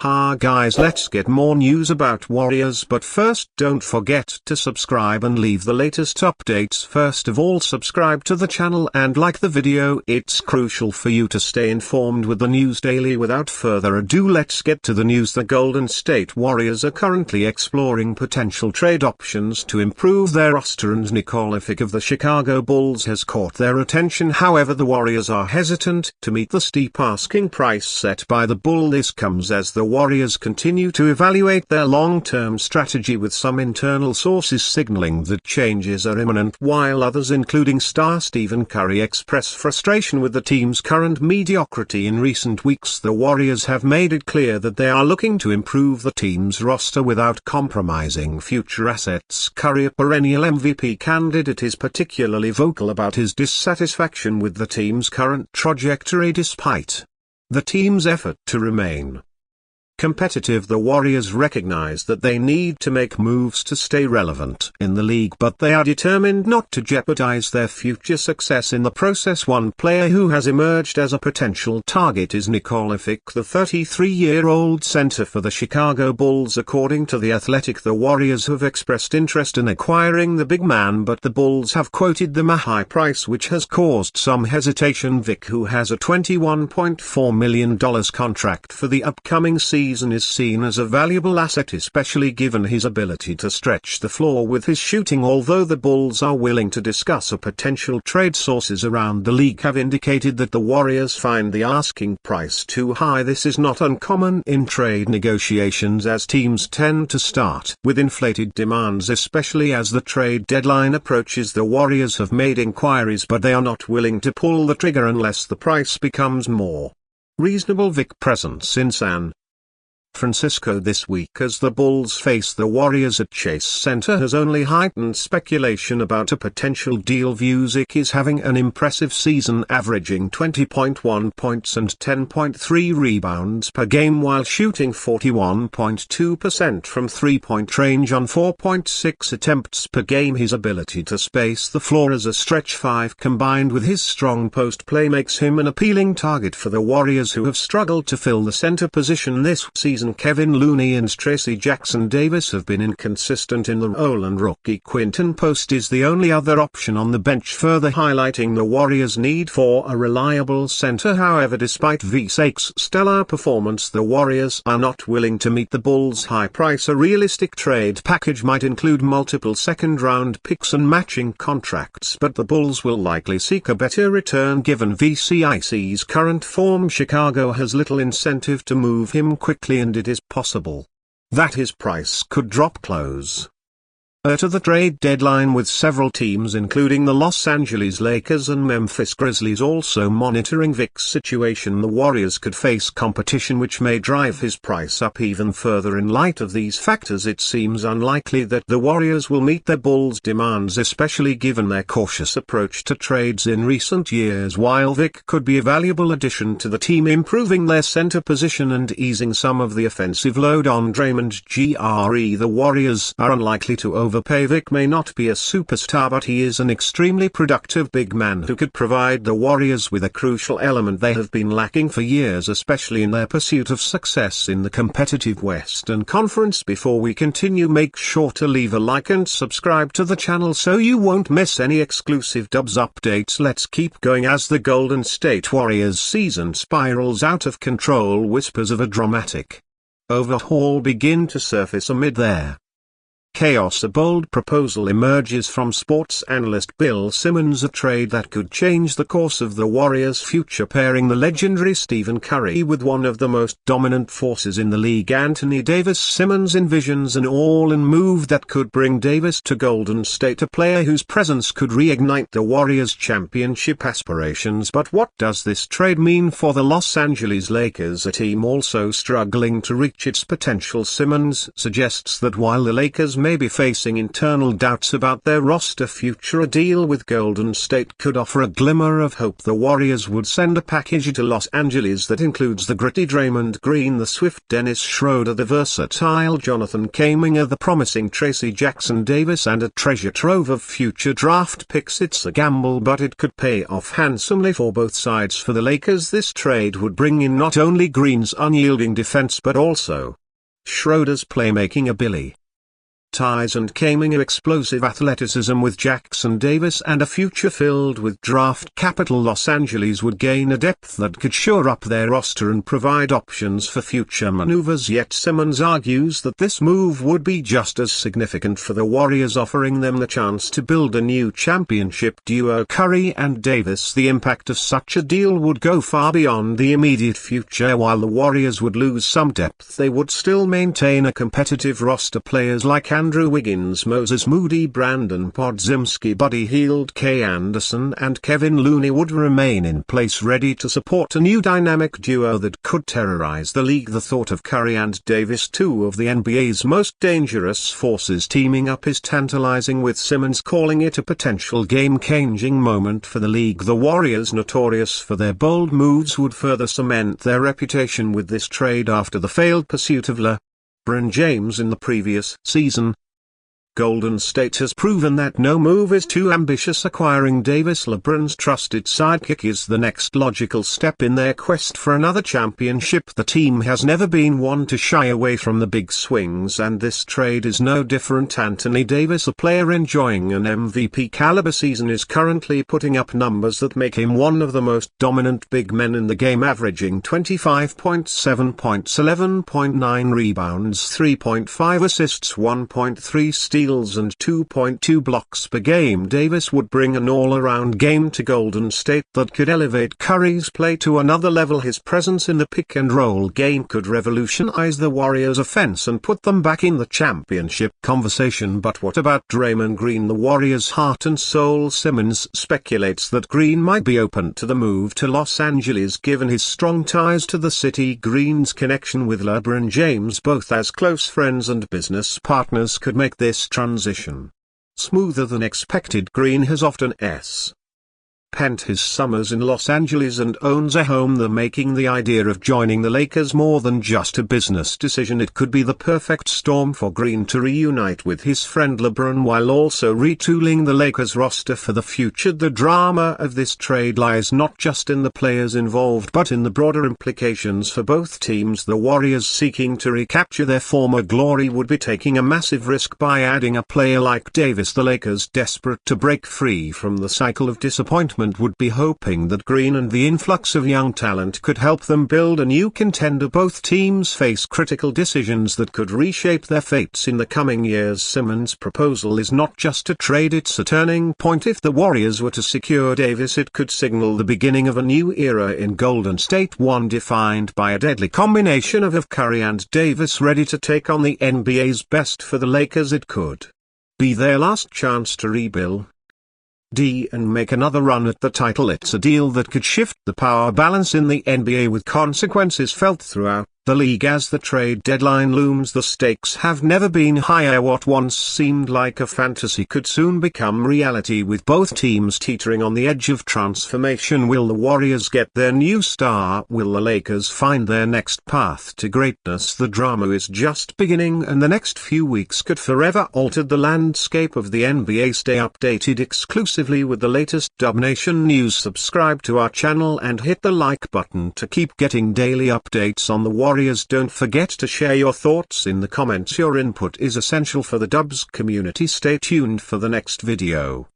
Ha guys, let's get more news about Warriors, but first don't forget to subscribe and leave the latest updates. First of all, subscribe to the channel and like the video. It's crucial for you to stay informed with the news daily. Without further ado, let's get to the news. The Golden State Warriors are currently exploring potential trade options to improve their roster, and Nikola of the Chicago Bulls has caught their attention. However, the Warriors are hesitant to meet the steep asking price set by the Bull. This comes as the Warriors continue to evaluate their long-term strategy, with some internal sources signaling that changes are imminent, while others, including star Stephen Curry, express frustration with the team's current mediocrity. In recent weeks, the Warriors have made it clear that they are looking to improve the team's roster without compromising future assets. Curry, a perennial MVP candidate, is particularly vocal about his dissatisfaction with the team's current trajectory despite the team's effort to remain competitive. The Warriors recognize that they need to make moves to stay relevant in the league, but they are determined not to jeopardize their future success in the process. One player who has emerged as a potential target is Nikola, the 33-year-old center for the Chicago Bulls. According to The Athletic, the Warriors have expressed interest in acquiring the big man, but the Bulls have quoted them a high price, which has caused some hesitation. Vic, who has a $21.4 million contract for the upcoming season, is seen as a valuable asset, especially given his ability to stretch the floor with his shooting. Although the Bulls are willing to discuss a potential trade, sources around the league have indicated that the Warriors find the asking price too high. This is not uncommon in trade negotiations, as teams tend to start with inflated demands, especially as the trade deadline approaches. The Warriors have made inquiries, but they are not willing to pull the trigger unless the price becomes more reasonable. Vic presence in San Francisco this week as the Bulls face the Warriors at Chase Center has only heightened speculation about a potential deal. Vucevic is having an impressive season, averaging 20.1 points and 10.3 rebounds per game while shooting 41.2% from three-point range on 4.6 attempts per game. His ability to space the floor as a stretch five combined with his strong post play makes him an appealing target for the Warriors, who have struggled to fill the center position this season. Kevin Looney and Tracy Jackson-Davis have been inconsistent in the role, and rookie Quinten Post is the only other option on the bench, further highlighting the Warriors' need for a reliable center. However, despite Vucevic's stellar performance, the Warriors are not willing to meet the Bulls' high price. A realistic trade package might include multiple second-round picks and matching contracts, but the Bulls will likely seek a better return given Vucevic's current form. Chicago has little incentive to move him quickly, and it is possible that his price could drop close to the trade deadline, with several teams including the Los Angeles Lakers and Memphis Grizzlies also monitoring Vic's situation. The Warriors could face competition which may drive his price up even further. In light of these factors, it seems unlikely that the Warriors will meet their Bulls' demands, especially given their cautious approach to trades in recent years. While Vic could be a valuable addition to the team, improving their center position and easing some of the offensive load on Draymond Green, the Warriors are unlikely to overpay. Vic may not be a superstar, but he is an extremely productive big man who could provide the Warriors with a crucial element they have been lacking for years, especially in their pursuit of success in the competitive Western Conference. Before we continue, make sure to leave a like and subscribe to the channel so you won't miss any exclusive Dubs updates. Let's keep going as the Golden State Warriors season spirals out of control. Whispers of a dramatic overhaul begin to surface amid their chaos. A bold proposal emerges from sports analyst Bill Simmons, a trade that could change the course of the Warriors' future, pairing the legendary Stephen Curry with one of the most dominant forces in the league, Anthony Davis. Simmons envisions an all-in move that could bring Davis to Golden State, a player whose presence could reignite the Warriors' championship aspirations. But what does this trade mean for the Los Angeles Lakers, a team also struggling to reach its potential? Simmons suggests that while the Lakers may be facing internal doubts about their roster future, a deal with Golden State could offer a glimmer of hope. The Warriors would send a package to Los Angeles that includes the gritty Draymond Green, the swift Dennis Schroeder, the versatile Jonathan Kuminga, the promising Tracy Jackson Davis, and a treasure trove of future draft picks. It's a gamble, but it could pay off handsomely for both sides. For the Lakers, this trade would bring in not only Green's unyielding defense but also Schroeder's playmaking ability, ties, and Kuminga explosive athleticism. With Jackson Davis and a future filled with draft capital, Los Angeles would gain a depth that could shore up their roster and provide options for future maneuvers. Yet Simmons argues that this move would be just as significant for the Warriors, offering them the chance to build a new championship duo. Curry and Davis: the impact of such a deal would go far beyond the immediate future. While the Warriors would lose some depth, they would still maintain a competitive roster. Players like Andrew Wiggins, Moses Moody, Brandon Podziemski, Buddy Hield, Kay Anderson, and Kevin Looney would remain in place, ready to support a new dynamic duo that could terrorize the league. The thought of Curry and Davis, two of the NBA's most dangerous forces, teaming up is tantalizing, with Simmons calling it a potential game-changing moment for the league. The Warriors, notorious for their bold moves, would further cement their reputation with this trade after the failed pursuit of LeBron James in the previous season. Golden State has proven that no move is too ambitious. Acquiring Davis, LeBron's trusted sidekick, is the next logical step in their quest for another championship. The team has never been one to shy away from the big swings, and this trade is no different. Anthony Davis, a player enjoying an MVP caliber season, is currently putting up numbers that make him one of the most dominant big men in the game, averaging 25.7 points, 11.9 rebounds, 3.5 assists, 1.3 steals, and 2.2 blocks per game. Davis would bring an all-around game to Golden State that could elevate Curry's play to another level. His presence in the pick-and-roll game could revolutionize the Warriors' offense and put them back in the championship conversation. But what about Draymond Green, the Warriors' heart and soul? Simmons speculates that Green might be open to the move to Los Angeles given his strong ties to the city. Green's connection with LeBron James, both as close friends and business partners, could make this transition smoother than expected. Green has often spent his summers in Los Angeles and owns a home there, making the idea of joining the Lakers more than just a business decision. It could be the perfect storm for Green to reunite with his friend LeBron while also retooling the Lakers roster for the future. The drama of this trade lies not just in the players involved but in the broader implications for both teams. The Warriors, seeking to recapture their former glory, would be taking a massive risk by adding a player like Davis. The Lakers, desperate to break free from the cycle of disappointment, would be hoping that Green and the influx of young talent could help them build a new contender. Both teams face critical decisions that could reshape their fates in the coming years. Simmons' proposal is not just a trade, it's a turning point. If the Warriors were to secure Davis, it could signal the beginning of a new era in Golden State, one defined by a deadly combination of Curry and Davis ready to take on the NBA's best. For the Lakers, it could be their last chance to rebuild and make another run at the title. It's a deal that could shift the power balance in the NBA, with consequences felt throughout the league as the trade deadline looms. The stakes have never been higher. What once seemed like a fantasy could soon become reality, with both teams teetering on the edge of transformation. Will the Warriors get their new star? Will the Lakers find their next path to greatness? The drama is just beginning, and the next few weeks could forever alter the landscape of the NBA. Stay updated exclusively with the latest Dub Nation news. Subscribe to our channel and hit the like button to keep getting daily updates on the Warriors. Don't forget to share your thoughts in the comments. Your input is essential for the Dubs community. Stay tuned for the next video.